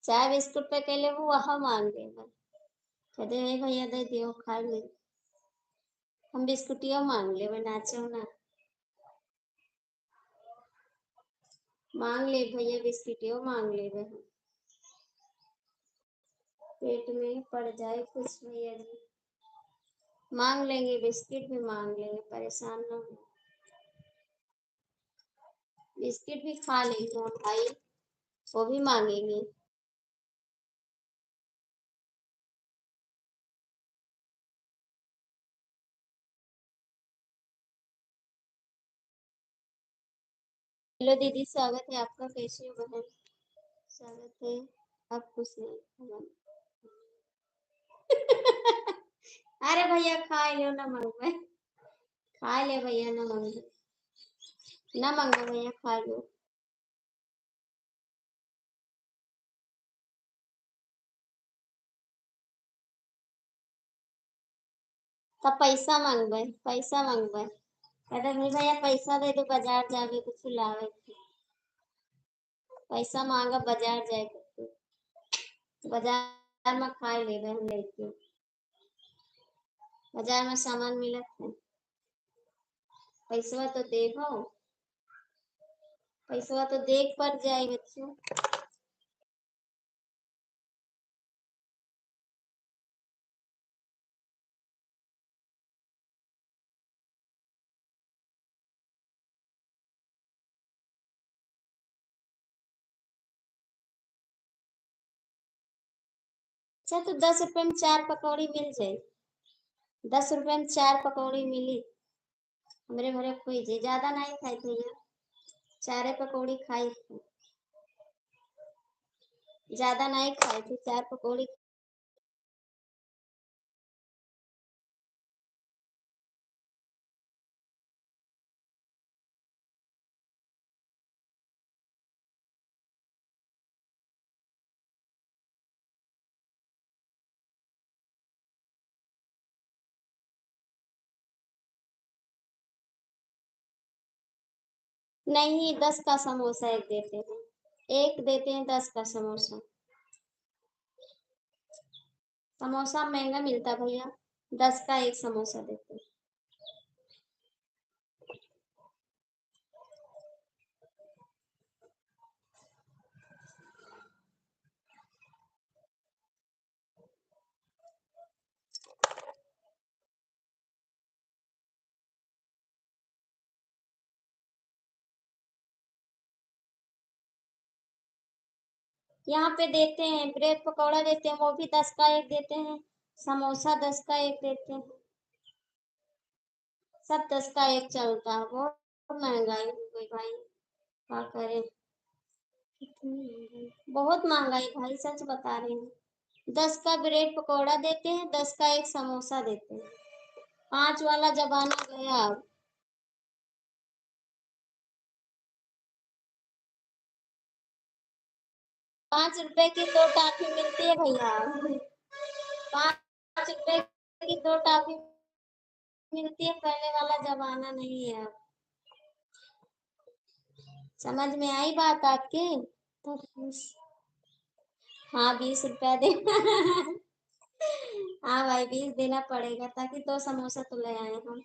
चाय बिस्कुट पे के लिए वो वहाँ मांग देगा, कहते हे भैया दे दियो खा ले। हम बिस्कुटिया मांग ले नाचो ना। मांग ले भैया बिस्कुटियो मांग ले हम। पेट में पड़ जाए कुछ भैया जी, मांग लेंगे बिस्किट भी मांग लेंगे, परेशान ना हो। बिस्किट भी खा लेंगे हम भाई, वो भी मांगेंगे। हेलो दीदी स्वागत है आपका, कैसे हो बहन? स्वागत है। आप कुछ नहीं अरे भैया खा लो ना मंगवे, खा ले भैया ना मंगवे, ना मंगो भैया खा लो। तब पैसा मांगवे, पैसा मांगवे, कहते नहीं भैया पैसा दे दो बाजार जाके कुछ लावे। पैसा मांगा बाजार जाए करके, बाजार में खाए ले हम लेके, बाजार में सामान मिलत है। पैसा तो देखो, पैसा तो देख पड़ जाए बच्चों। अच्छा तो 10 रुपए में 4 पकौड़ी मिल जाए, 10 रुपए में 4 पकौड़ी मिली। हमरे घरे कोई जे ज्यादा नहीं खाई थी यार, 4 पकौड़ी खाई थी, ज्यादा नहीं खाई थी 4 पकौड़ी। नहीं 10 का समोसा एक देते हैं, एक देते हैं 10 का समोसा। समोसा महंगा मिलता भैया, 10 का एक समोसा देते हैं। यहाँ पे देते हैं ब्रेड पकौड़ा देते हैं, वो भी 10 का एक देते हैं, समोसा 10 का एक देते हैं, सब 10 का एक चलता है। बहुत महंगाई हो गई भाई, क्या करें। इतनी महंगाई, बहुत महंगाई भाई, सच बता रही हूँ। 10 का ब्रेड पकौड़ा देते हैं, 10 का एक समोसा देते हैं। 5 वाला जमाना गया अब। 5 रुपए की 2 टॉफी मिलती है भैया। 5 रुपए की 2 टॉफी मिलती है, पहले वाला जमाना नहीं है अब। समझ में आई बात आपके? तो हाँ, 20 रुपया दे। हाँ भाई, 20 देना पड़ेगा, ताकि 2 समोसा तो ले आए हम।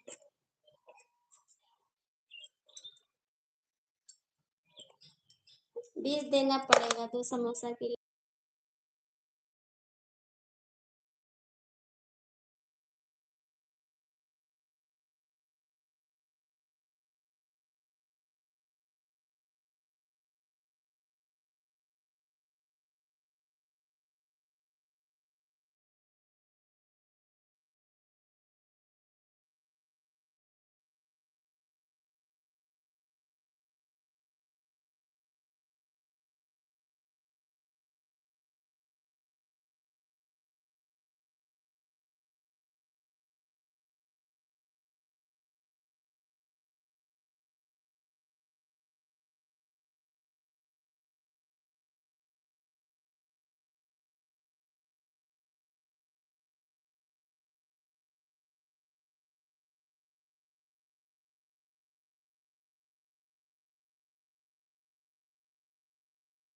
20 देना पड़ेगा 2 समोसा के लिए।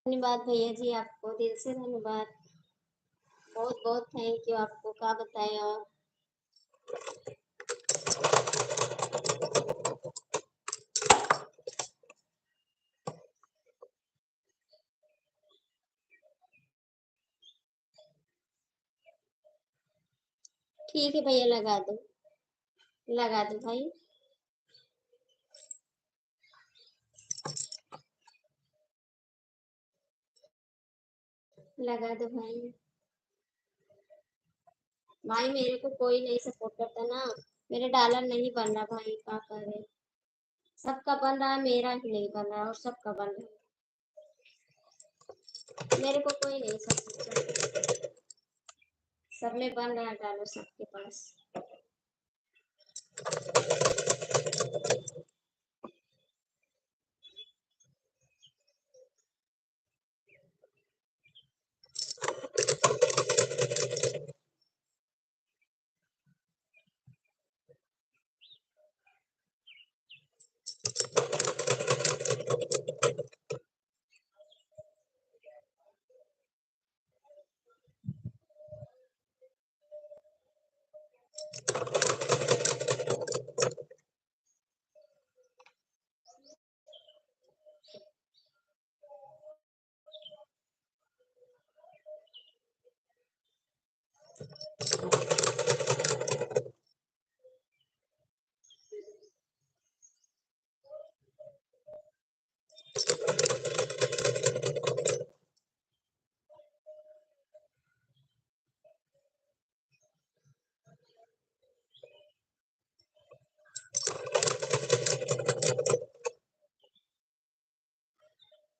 धन्यवाद भैया जी, आपको दिल से धन्यवाद। बहुत बहुत थैंक यू आपको, क्या बताएं और। ठीक है भैया, लगा दो भाई। लगा दो भाई। भाई मेरे को कोई नहीं सपोर्ट करता ना। मेरे डॉलर नहीं बन रहा भाई, क्या करे। सबका बन रहा है, मेरा ही नहीं बन रहा, और सबका बन रहा है। मेरे को कोई नहीं सपोर्ट करता। सब में बन रहा है डॉलर, सबके पास।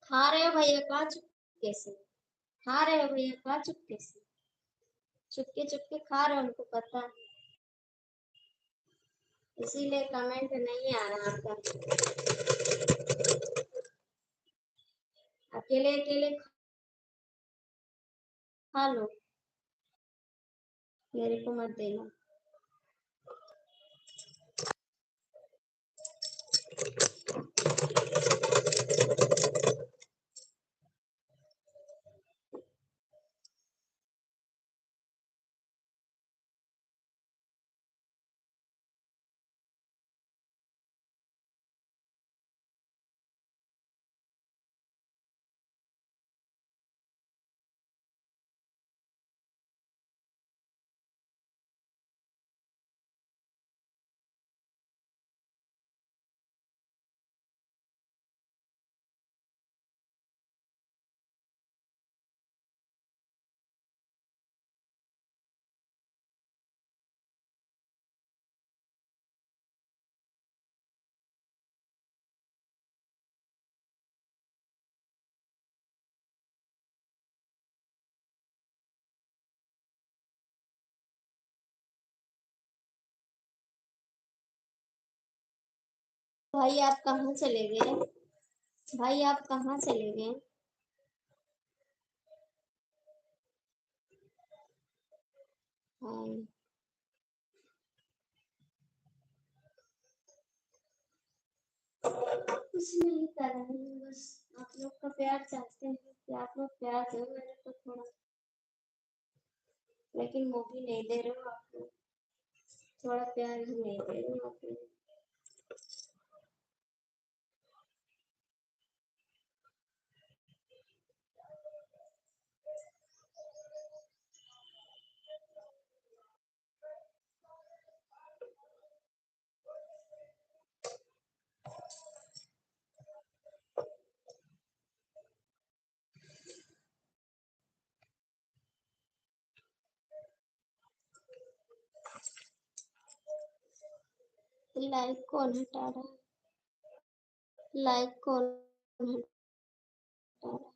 खा रहे हो भैया, कहाँ चुपके से? खा रहे हो भैया, कहाँ चुपके से? चुपके चुपके खा रहे हो, उनको पता है। इसीलिए कमेंट नहीं आ रहा आपका। अकेले अकेले खा लो, मेरे को मत देना। भाई आप कहाँ चले गए? भाई आप कहाँ चले गए? हाँ, कुछ नहीं कर रहे हैं, बस आप लोग का प्यार चाहते हैं कि आप लोग प्यार दो मेरे को थोड़ा, लेकिन वो भी नहीं दे रहे हो आप लोग। थोड़ा प्यार भी नहीं दे रहे हो आप लोग। लाइक कौन हटा रहा है? लाइक कौन हटा रहा है?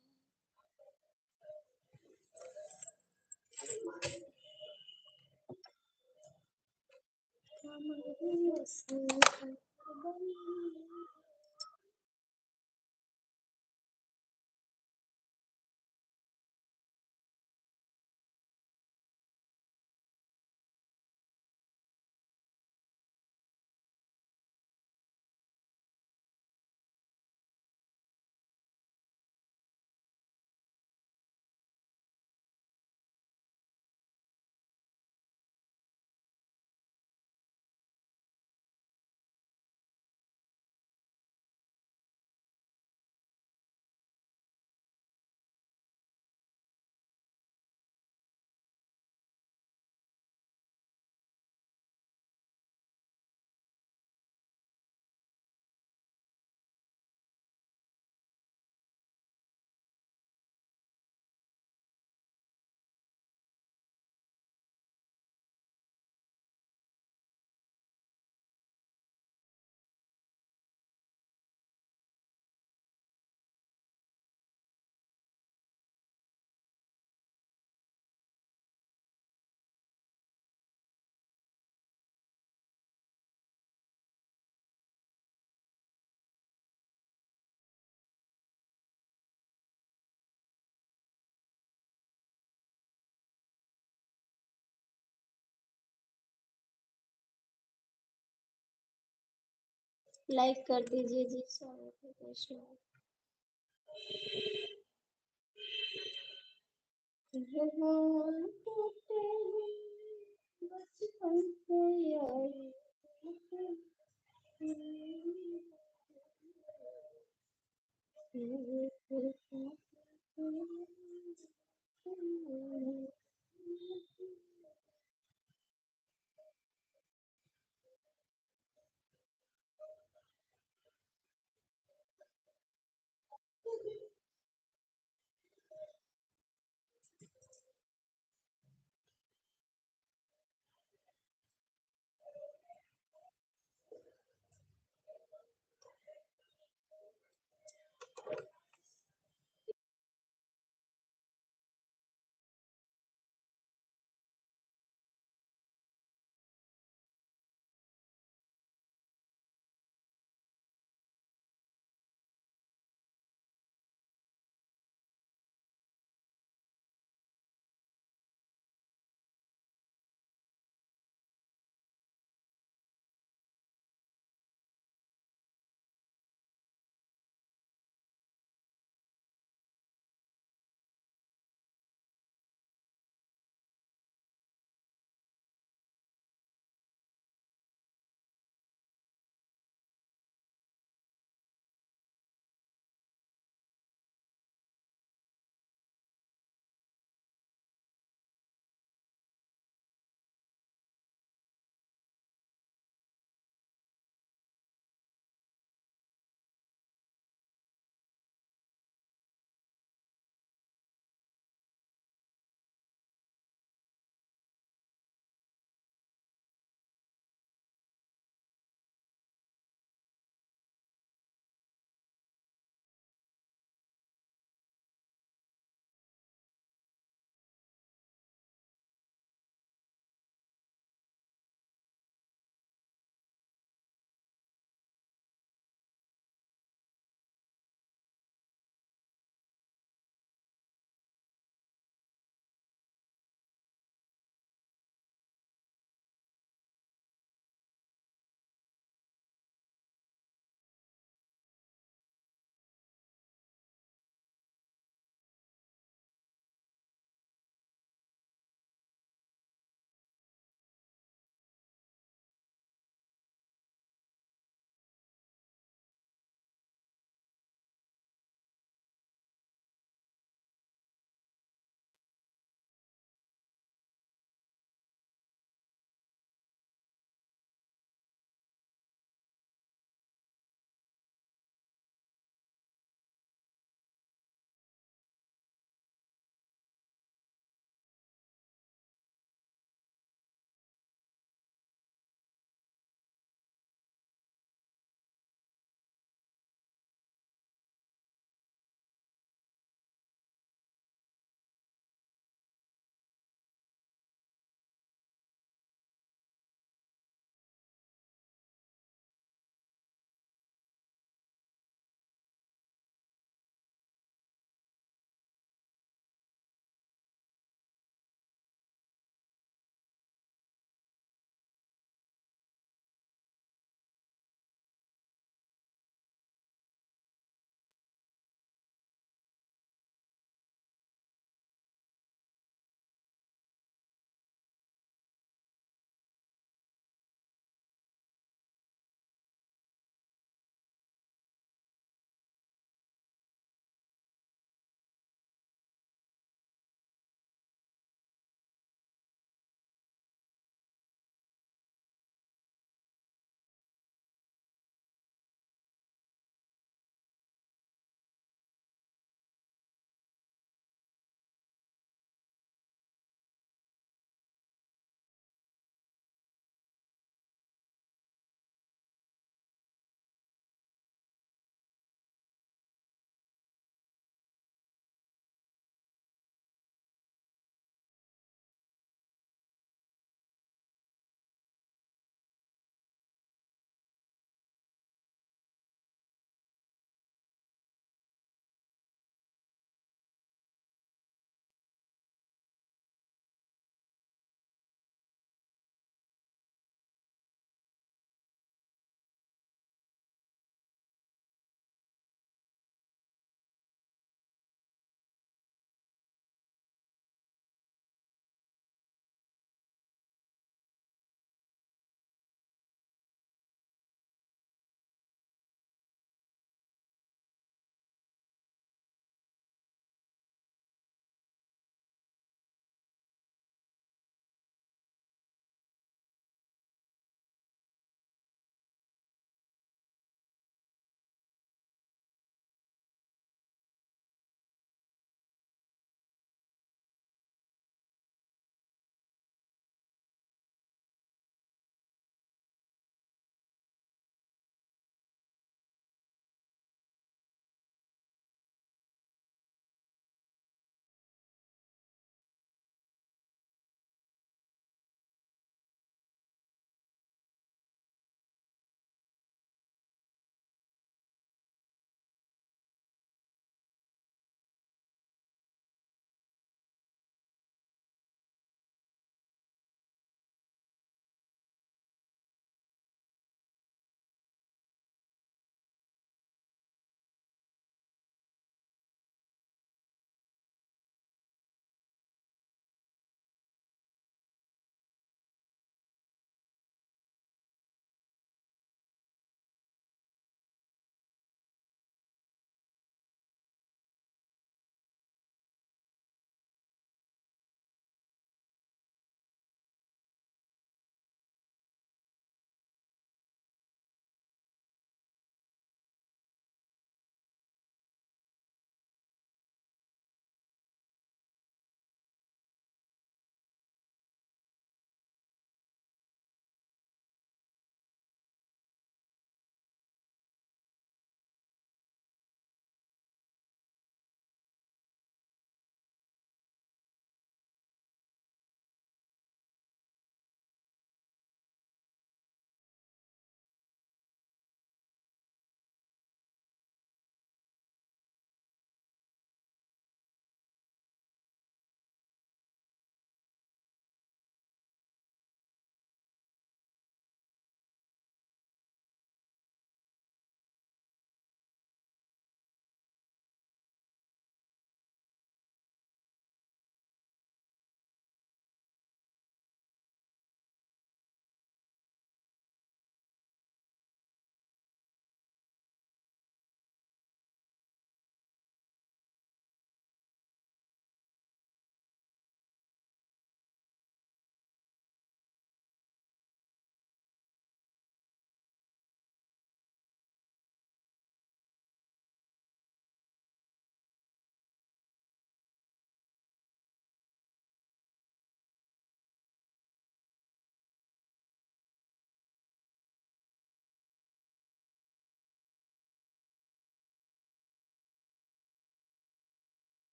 लाइक कर दीजिए जी, स्वागत है वैष्णव। बचपन से यारी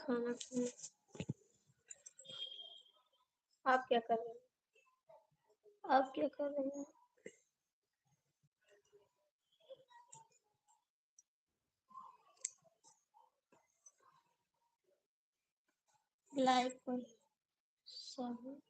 खाना खाने। आप क्या कर रहे हैं? आप क्या कर रहे हैं? लाइक पर सब।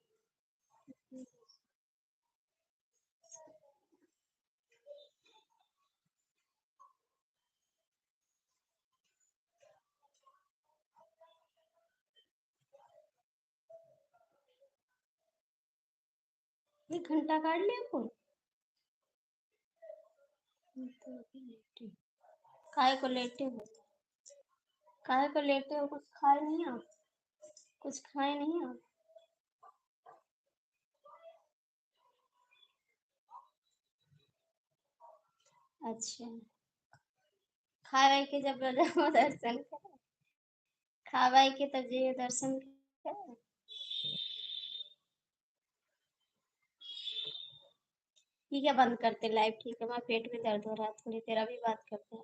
1 घंटा काट लिया फोन। तो अभी लेटे। काहे को लेटे हो? काहे को लेटे हो? कुछ खाए नहीं आप? कुछ खाए नहीं आप? अच्छा। खा वाई के जब जाओ दर्शन करे। खा वाई के तब जाइए दर्शन करे। ठीक है, बंद करते लाइव। ठीक है, हमारे पेट में दर्द हो रहा है, थोड़ी देर अभी बात करते हैं।